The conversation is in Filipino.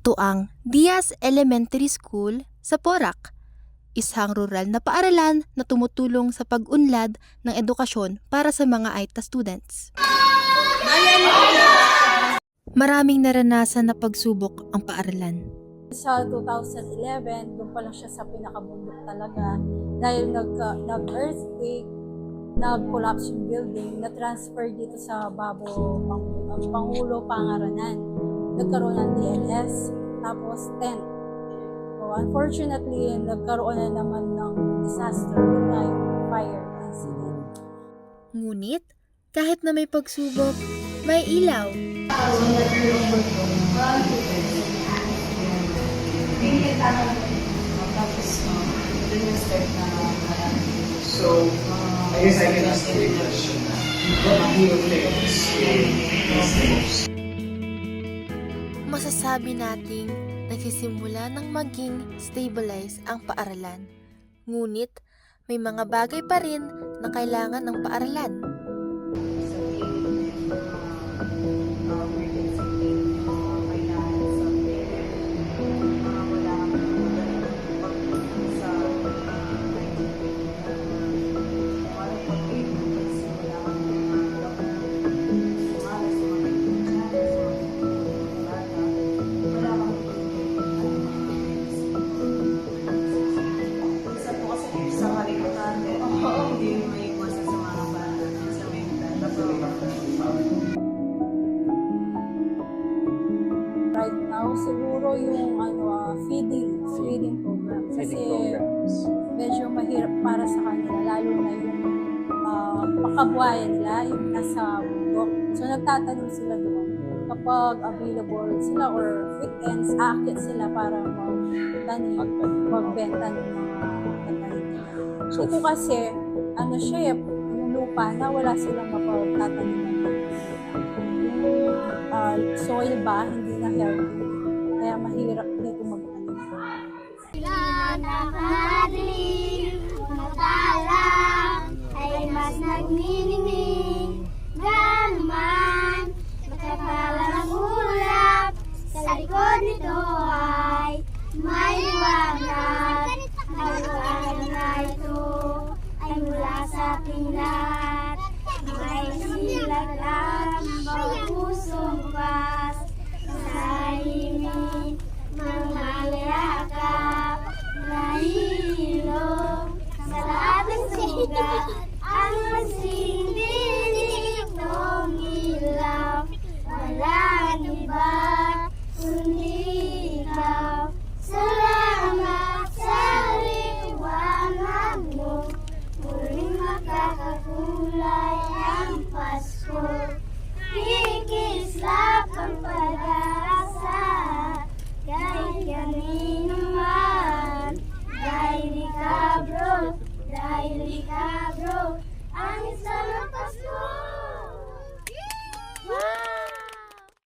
Ito ang Diaz Elementary School sa Porac, isang rural na paaralan na tumutulong sa pag-unlad ng edukasyon para sa mga AITA students. Maraming naranasan na pagsubok ang paaralan. Sa 2011, doon pa lang siya sa pinakabundok talaga. Dahil nag-earthquake, nag-collapse yung building, na-transfer dito sa Babo, Pangulo, Pangaranan. Nagkaroon ng DLS, tapos tent. So, unfortunately, nagkaroon na naman ng disaster, yung fire incident. Ngunit, kahit na may pagsubok, may ilaw. So, I guess I can ask you a question. What do you think is Masasabi nating nagsisimula ng maging stabilize ang paaralan. Ngunit, may mga bagay pa rin na kailangan ng paaralan. Right now, siguro yung feeding program. Kasi medyo mahirap para sa kanila, lalo na yung pakabuhayan nila, yung nasa bundok. So nagtatanim sila doon. Kapag available sila or weekends, aakit sila para magbenta ng mga tatanim nila. So, ito kasi, yung lupa na wala silang mapagtatanim ng soil ba, hindi na healthy. Kaya mahirap dito mag-ano. Sila nakadilim, matala, ay mas nagniningning. Ganuman, nakapala ng ulap, sa likod nito ay may liwanag. Ang liwanag na ito ay mula sa ating lahat.